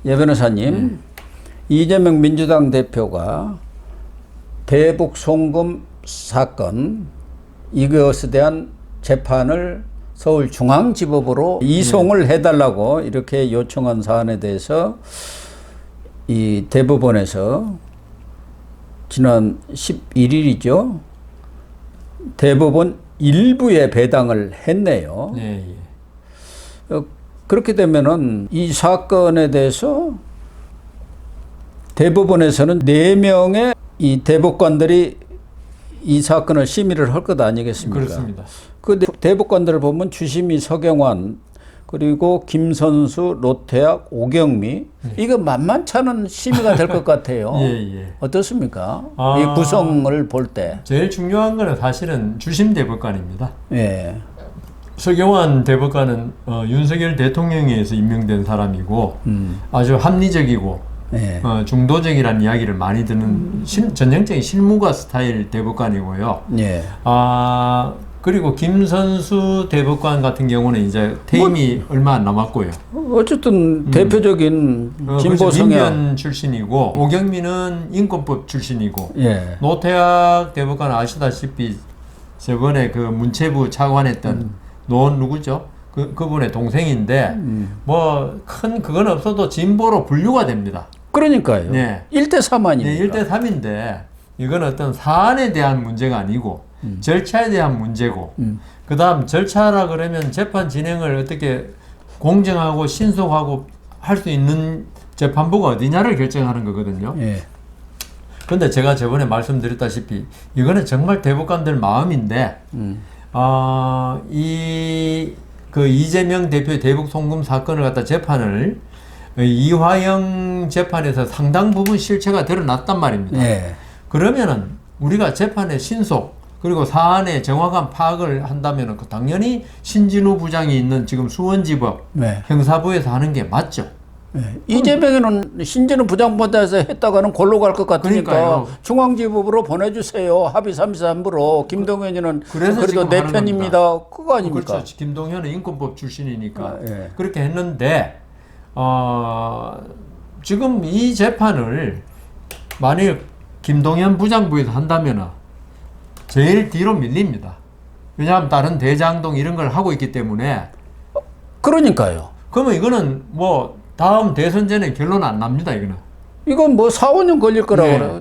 예, 변호사님. 이재명 민주당 대표가 대북 송금 사건 이것에 대한 재판을 서울중앙지법으로 이송을 해달라고 이렇게 요청한 사안에 대해서 이 대법원에서 지난 11일이죠. 대법원 일부에 배당을 했네요. 예, 예. 그렇게 되면은 이 사건에 대해서 대법원에서는 4명의 이 대법관들이 이 사건을 심의를 할 것 아니겠습니까? 그렇습니다. 그 대법관들을 보면 주심이 서경환, 그리고 김선수, 노태학, 오경미, 이거 만만치 않은 심의가 될 것 같아요. 예, 예. 어떻습니까? 이 구성을 볼 때. 제일 중요한 거는 사실은 주심 대법관입니다. 예. 서경환 대법관은 윤석열 대통령에 의해서 임명된 사람이고 아주 합리적이고 예. 중도적이라는 이야기를 많이 듣는 전형적인 실무가 스타일 대법관이고요. 예. 그리고 김선수 대법관 같은 경우는 이제 퇴임이 얼마 안 남았고요. 어쨌든 대표적인 진보 성향. 민변 출신이고 오경미는 인권법 출신이고 예. 노태학 대법관 아시다시피 저번에 그 문체부 차관했던 노원 누구죠? 그분의 동생인데 뭐 큰 그건 없어도 진보로 분류가 됩니다. 그러니까요. 네. 1대3 아닙니까? 네, 1대3인데 이건 어떤 사안에 대한 문제가 아니고 절차에 대한 문제고 그 다음 절차라 그러면 재판 진행을 어떻게 공정하고 신속하고 할 수 있는 재판부가 어디냐를 결정하는 거거든요. 예. 근데 제가 저번에 말씀드렸다시피 이거는 정말 대법관들 마음인데 그 이재명 대표의 대북 송금 사건을 갖다 재판을 이화영 재판에서 상당 부분 실체가 드러났단 말입니다. 예. 그러면은 우리가 재판의 신속 그리고 사안의 정확한 파악을 한다면은 당연히 신진우 부장이 있는 지금 수원지법 네. 형사부에서 하는 게 맞죠. 예. 이재명이는 신진우 부장보다에서 했다가는 골로 갈 것 같으니까 그러니까요. 중앙지법으로 보내주세요. 합의 3-3부로. 김동현이는 그래도 내 편입니다. 그거 아닙니까? 그렇죠. 김동현은 인권법 출신이니까 예. 그렇게 했는데 지금 이 재판을 만일 김동현 부장부에서 한다면은 제일 뒤로 밀립니다. 왜냐하면 다른 대장동 이런 걸 하고 있기 때문에. 그러니까요. 그러면 이거는 뭐 다음 대선 전에 결론 안 납니다. 이건 뭐 4-5년 걸릴 거라고 네. 그래요.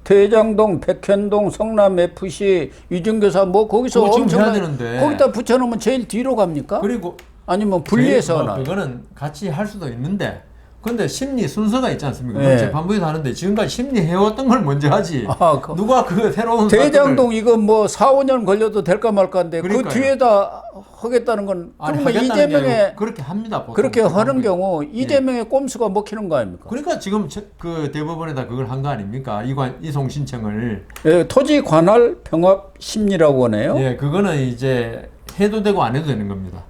대장동, 백현동, 성남FC, 유증교사 뭐 거기서 그거 지금 엄청 해야 되는데. 거기다 붙여놓으면 제일 뒤로 갑니까? 그리고 아니면 분리해서 뭐 하나? 그거는 같이 할 수도 있는데 근데 심리 순서가 있지 않습니까? 네. 재판부에서 하는데 지금까지 심리 해왔던 걸 먼저 하지. 누가 그 새로운 대장동 이거 뭐 4-5년 걸려도 될까 말까인데 그 뒤에다 하겠다는 건 그러면 이재명의 그렇게 합니다. 보통 그렇게 하는 재판부에. 경우 이재명의 꼼수가 먹히는 거 아닙니까? 그러니까 지금 그 대법원에다 그걸 한 거 아닙니까? 이송 신청을. 예, 토지 관할 병합 심리라고 하네요. 예, 그거는 이제 해도 되고 안 해도 되는 겁니다.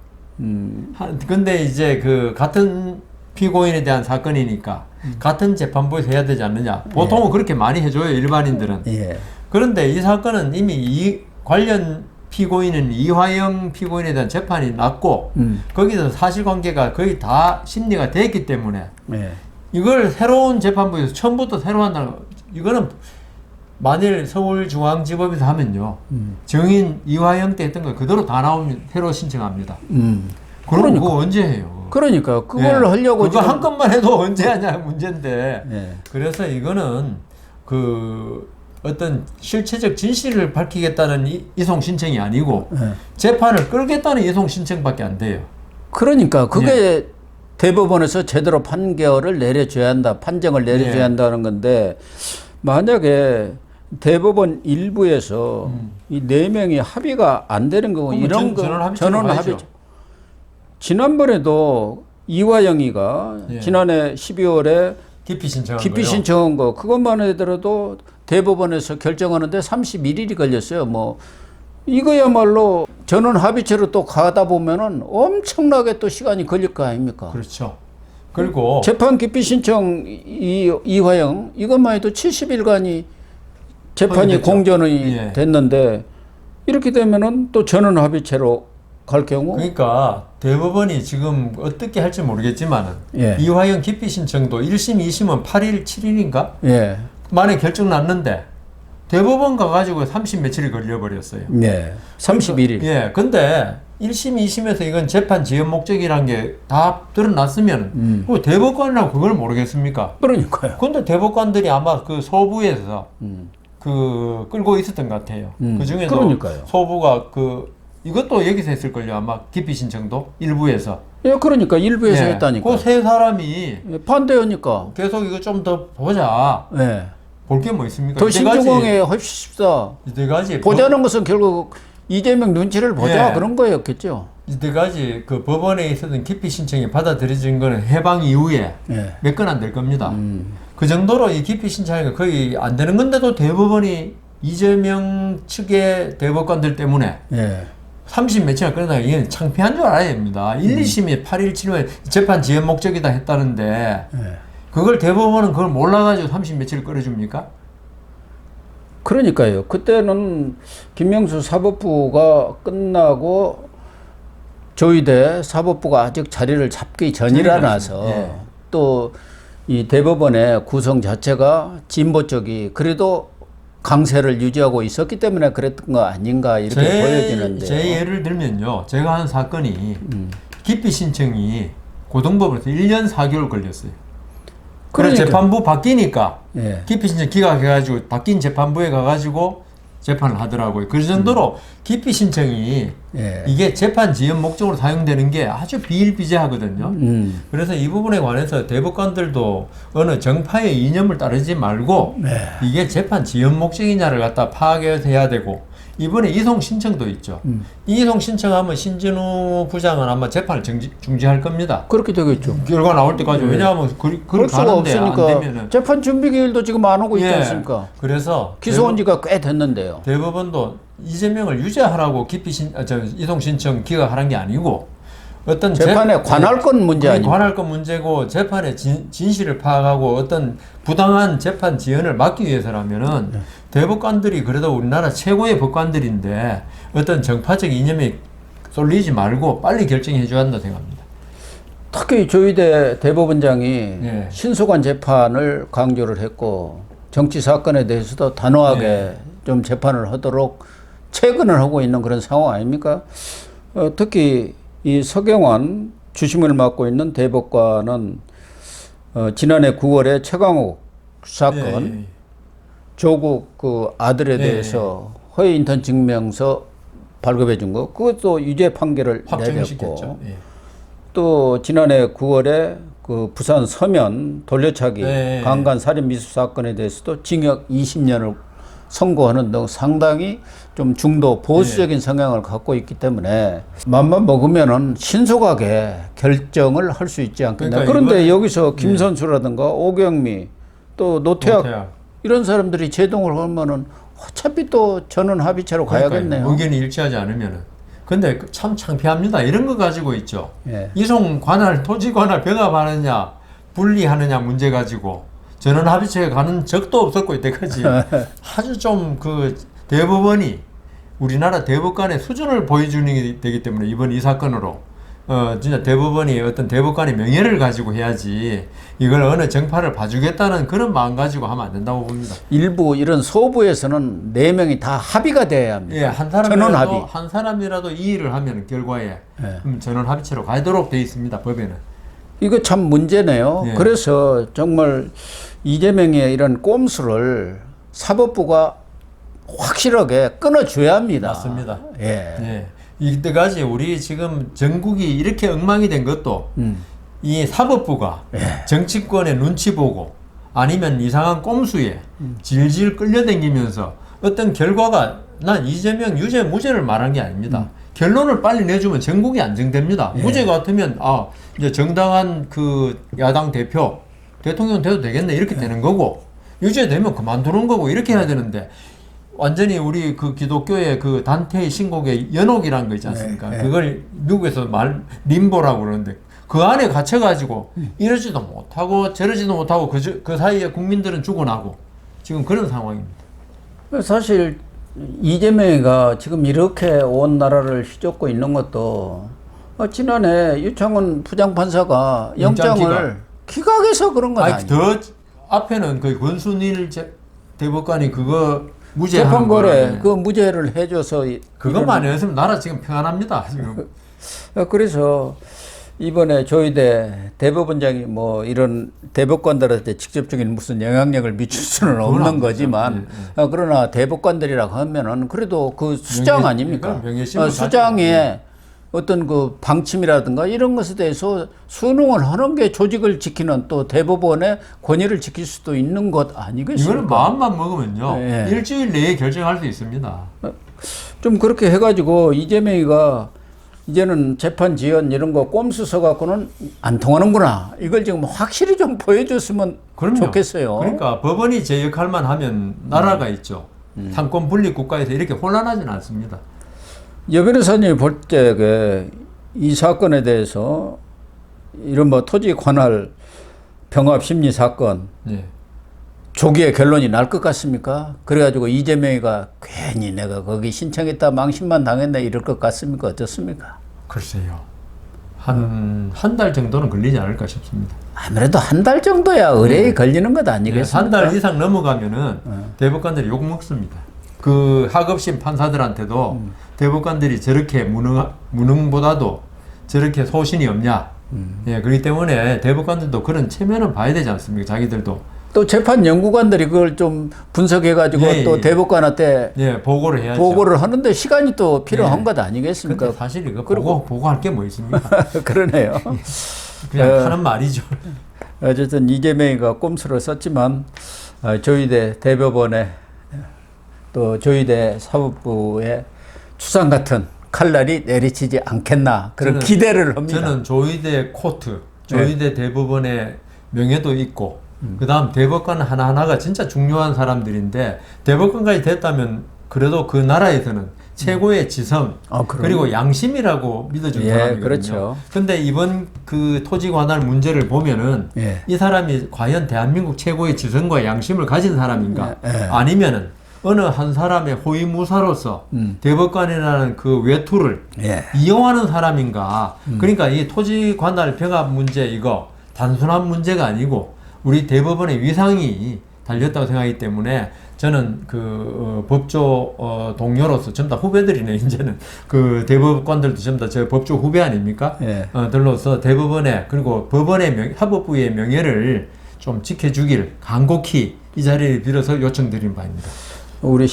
근데 이제 그 같은 피고인에 대한 사건이니까 같은 재판부에서 해야 되지 않느냐. 보통은 그렇게 많이 해줘요, 일반인들은. 예. 그런데 이 사건은 이미 관련 피고인은 이화영 피고인에 대한 재판이 났고 거기서 사실관계가 거의 다 심리가 됐기 때문에 예. 이걸 새로운 재판부에서 처음부터 새로 한다는 이거는 만일 서울중앙지법에서 하면요 증인 이화영 때 했던 거 그대로 다 나오면 새로 신청합니다. 그럼 그거 언제 해요? 그러니까 그걸 하려고 그거 지금 한 건만 해도 언제 하냐 문제인데. 예. 그래서 이거는 그 어떤 실체적 진실을 밝히겠다는 이송 신청이 아니고 예. 재판을 끌겠다는 이송 신청밖에 안 돼요. 그러니까 그게 대법원에서 제대로 판결을 내려줘야 한다, 판정을 내려줘야 한다는 건데 만약에 대법원 일부에서 이 4명이 합의가 안 되는 거고 이런 거 전원 합의. 지난번에도 이화영이가 지난해 12월에 기피 신청한 거 그것만 하더라도 대법원에서 결정하는데 31일이 걸렸어요. 뭐 이거야말로 전원 합의체로 또 가다 보면은 엄청나게 또 시간이 걸릴 거 아닙니까? 그렇죠. 그리고 재판 기피 신청 이화영 이것만 해도 70일간이 재판이 공전이 됐는데 이렇게 되면은 또 전원 합의체로 갈 경우 그러니까 대법원이 지금 어떻게 할지 모르겠지만은 예. 이화영 기피 신청도 1심, 2심은 8일, 7일인가? 예. 만에 결정 났는데 대법원 가가지고 30 며칠이 걸려버렸어요. 예. 31일. 예. 근데 1심, 2심에서 이건 재판 지연 목적이란 게 다 드러났으면 그 대법관이라고 그걸 모르겠습니까? 그러니까요. 근데 대법관들이 아마 그 소부에서 그 끌고 있었던 것 같아요. 그 중에서 그러니까요. 소부가 그 이것도 여기서 했을걸요. 아마 기피 신청도 일부에서. 예, 그러니까 일부에서 예. 했다니까. 그 세 사람이 예, 반대하니까. 계속 이거 좀 더 보자. 예. 볼 게 뭐 있습니까? 더 신중하게 합시다. 이때까지 보자는 것은 결국 이재명 눈치를 보자 예. 그런 거였겠죠. 이때까지 그 법원에 있었던 기피 신청이 받아들여진 거는 해방 이후에 예. 몇 건 안 될 겁니다. 그 정도로 이 기피 신청이 거의 안 되는 건데도 대법원이 이재명 측의 대법관들 때문에 예. 30 며칠을 끌어다 이게 창피한 줄 알아야 됩니다. 1, 2심이 8일, 7일 재판 지연 목적이다 했다는데 예. 그걸 대법원은 그걸 몰라가지고 30 며칠을 끌어줍니까? 그러니까요. 그때는 김명수 사법부가 끝나고 조의대 사법부가 아직 자리를 잡기 전이라서 예. 또 이 대법원의 구성 자체가 진보 쪽이 그래도 강세를 유지하고 있었기 때문에 그랬던 거 아닌가 이렇게 보여지는데. 제 예를 들면요. 제가 한 사건이 기피 신청이 고등법원에서 1년 4개월 걸렸어요. 그래서 그러니까. 재판부 바뀌니까 예. 기피 신청 기각해가지고 바뀐 재판부에 가가지고 재판을 하더라고요. 그 정도로 기피 신청이 예. 이게 재판 지연 목적으로 사용되는 게 아주 비일비재하거든요. 그래서 이 부분에 관해서 대법관들도 어느 정파의 이념을 따르지 말고 이게 재판 지연 목적이냐를 갖다 파악해야 되고 이번에 이송 신청도 있죠. 이송 신청하면 신진우 부장은 아마 재판을 중지할 겁니다. 그렇게 되겠죠. 결과 나올 때까지. 왜냐하면 그럴 수가 가는데 안 없으니까 되면은. 재판 준비 기일도 지금 안 오고 있지 예. 않습니까? 그래서 기소한 지가 꽤 됐는데요. 대법원도 이재명을 유죄하라고 이송 신청 기각하는 게 아니고 어떤 재판에 관할권 문제 아닙니까? 관할권 문제고 재판의 진실을 파악하고 어떤 부당한 재판 지연을 막기 위해서라면은 대법관들이 그래도 우리나라 최고의 법관들인데 어떤 정파적 이념에 쏠리지 말고 빨리 결정해 줘야 한다 생각합니다. 특히 조희대 대법원장이 예. 신속한 재판을 강조를 했고 정치 사건에 대해서도 단호하게 예. 좀 재판을 하도록 체근을 하고 있는 그런 상황 아닙니까? 특히 이 서경환 주심을 맡고 있는 대법관은 지난해 9월에 최강욱 사건 예. 조국 그 아들에 예. 대해서 허위 인턴 증명서 발급해 준 거 그것도 유죄 판결을 확정시켰죠. 내렸고 예. 또 지난해 9월에 그 부산 서면 돌려차기 네. 강간 살인 미수 사건에 대해서도 징역 20년을 선고하는 등 상당히 좀 중도 보수적인 성향을 갖고 있기 때문에 맘만 먹으면은 신속하게 결정을 할 수 있지 않겠나. 그러니까 그런데 이번에- 여기서 김선수라든가 오경미 또 노태학 이런 사람들이 제동을 하면은 어차피 또 전원 합의체로 가야겠네요. 그러니까요. 의견이 일치하지 않으면은. 근데 참 창피합니다. 이런 거 가지고 있죠. 예. 이송 관할, 토지 관할 병합하느냐, 분리하느냐 문제 가지고 전원 합의체에 가는 적도 없었고 이때까지 아주 좀 그 대법원이 우리나라 대법관의 수준을 보여주는 게 되기 때문에 이번 이 사건으로 진짜 대법원이 어떤 대법관의 명예를 가지고 해야지 이걸 어느 정파를 봐주겠다는 그런 마음 가지고 하면 안 된다고 봅니다. 일부 이런 소부에서는 4명이 다 합의가 돼야 합니다. 예, 한 전원 합의. 사람이라도 한 사람이라도 이 일을 하면 결과에 예. 전원 합의체로 가도록 돼 있습니다. 법에는. 이거 참 문제네요. 예. 그래서 정말 이재명의 이런 꼼수를 사법부가 확실하게 끊어줘야 합니다. 맞습니다. 예. 예. 이때까지 우리 지금 전국이 이렇게 엉망이 된 것도 이 사법부가 정치권의 눈치 보고 아니면 이상한 꼼수에 질질 끌려다니면서 어떤 결과가 난 이재명 유죄 무죄를 말한 게 아닙니다. 결론을 빨리 내주면 전국이 안정됩니다. 무죄 같으면 이제 정당한 그 야당 대표 대통령 돼도 되겠네 이렇게 되는 거고 유죄 되면 그만두는 거고 이렇게 해야 되는데 완전히 우리 그 기독교의 그 단테의 신곡의 연옥이라는 거 있지 않습니까? 그걸 미국에서 림보라고 그러는데 그 안에 갇혀가지고 이러지도 못하고 저러지도 못하고 그 사이에 국민들은 죽어나고 지금 그런 상황입니다. 사실 이재명이가 지금 이렇게 온 나라를 휘젓고 있는 것도 지난해 유창훈 부장판사가 영장을 기각해서 그런 건 아니에요. 더 앞에는 그 권순일 대법관이 그거 무죄한 재판거래 거네. 그 무죄를 해줘서 그것만 했으면 나라 지금 평안합니다. 지금. 그래서 이번에 조희대 대법원장이 뭐 이런 대법관들한테 직접적인 무슨 영향력을 미칠 수는 그건 없는 안 거지만 되죠. 그러나 대법관들이라고 하면은 그래도 그 수장 아닙니까? 명예심을 수장의 어떤 그 방침이라든가 이런 것에 대해서 순응을 하는 게 조직을 지키는 또 대법원의 권위를 지킬 수도 있는 것 아니겠습니까? 이거는 마음만 먹으면요. 예. 일주일 내에 결정할 수 있습니다. 좀 그렇게 해가지고 이재명이가 이제는 재판 지연 이런 거 꼼수 써갖고는 안 통하는구나. 이걸 지금 확실히 좀 보여줬으면 그럼요. 좋겠어요. 그러니까 법원이 제 역할만 하면 나라가 있죠. 상권 분립 국가에서 이렇게 혼란하지는 않습니다. 여 변호사님이 볼 때 이 사건에 대해서 이런 뭐 토지 관할 병합 심리 사건 예. 조기에 결론이 날 것 같습니까? 그래가지고 이재명이가 괜히 내가 거기 신청했다 망신만 당했네 이럴 것 같습니까? 어떻습니까? 글쎄요. 한 달 정도는 걸리지 않을까 싶습니다. 아무래도 한 달 정도야 의뢰에 걸리는 것 아니겠습니까? 한 달 이상 넘어가면은 대법관들이 욕 먹습니다. 그 하급심 판사들한테도 대법관들이 저렇게 무능보다도 저렇게 소신이 없냐. 예, 그렇기 때문에 대법관들도 그런 체면은 봐야 되지 않습니까? 자기들도. 또 재판 연구관들이 그걸 좀 분석해가지고 예, 또 예. 대법관한테 예, 보고를 해야죠. 보고를 하는데 시간이 또 필요한 예. 것 아니겠습니까? 근데 사실 이거 그리고- 보고할 게 뭐 있습니까? 그러네요. 그냥 하는 말이죠. 어쨌든 이재명이가 꼼수를 썼지만 조희대 대법원에 또 조희대 사법부의 추상 같은 칼날이 내리치지 않겠나 그런 저는- 기대를 합니다. 저는 조희대 코트, 조희대 대법원의 명예도 있고 그 다음 대법관 하나하나가 진짜 중요한 사람들인데 대법관까지 됐다면 그래도 그 나라에서는 최고의 지성 그럼요. 그리고 양심이라고 믿어준 예, 사람이거든요. 그렇죠. 근데 이번 그 토지 관할 문제를 보면은 예. 이 사람이 과연 대한민국 최고의 지성과 양심을 가진 사람인가 예, 예. 아니면은 어느 한 사람의 호위무사로서 대법관이라는 그 외투를 예. 이용하는 사람인가. 그러니까 이 토지 관할 병합 문제 이거 단순한 문제가 아니고 우리 대법원의 위상이 달렸다고 생각하기 때문에 저는 그 법조 동료로서 전부 다 후배들이네. 이제는 그 대법관들도 전부 다 저 법조 후배 아닙니까? 예. 들로서 대법원의 그리고 법원의 사법부의 명예를 좀 지켜주길 간곡히 이 자리를 빌어서 요청드린 바입니다. 우리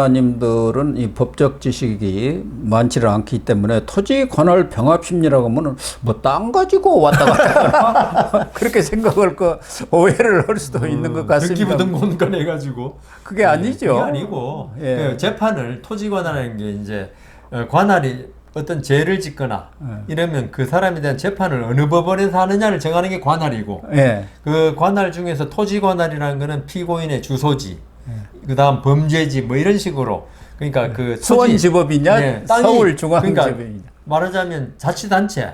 시청자님들은 이 법적 지식이 많지를 않기 때문에 토지 관할 병합 심리라고 하면은 뭐 땅 가지고 왔다 갔다 그렇게 생각할 거 오해를 할 수도 있는 것 같습니다. 등기부등본 꺼내가지고 그게 아니죠. 그게 아니고 예. 그 재판을 토지 관할이라는 게 이제 관할이 어떤 죄를 짓거나 이러면 그 사람에 대한 재판을 어느 법원에서 하느냐를 정하는 게 관할이고 예. 그 관할 중에서 토지 관할이라는 거는 피고인의 주소지 그다음 범죄지 뭐 이런 식으로 그러니까 그 토지- 수원지법이냐 예, 땅이- 서울중앙지법이냐. 그러니까 말하자면 자치단체의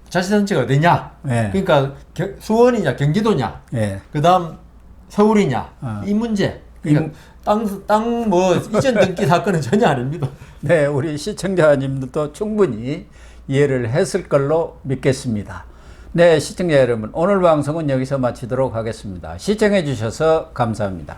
자치단체가 어디냐 예. 그러니까 수원이냐 경기도냐 예. 그다음 서울이냐 이 문제 그러니까 땅 뭐 이전 등기 사건은 전혀 아닙니다. 네, 우리 시청자님들도 충분히 이해를 했을 걸로 믿겠습니다. 네, 시청자 여러분, 오늘 방송은 여기서 마치도록 하겠습니다. 시청해 주셔서 감사합니다.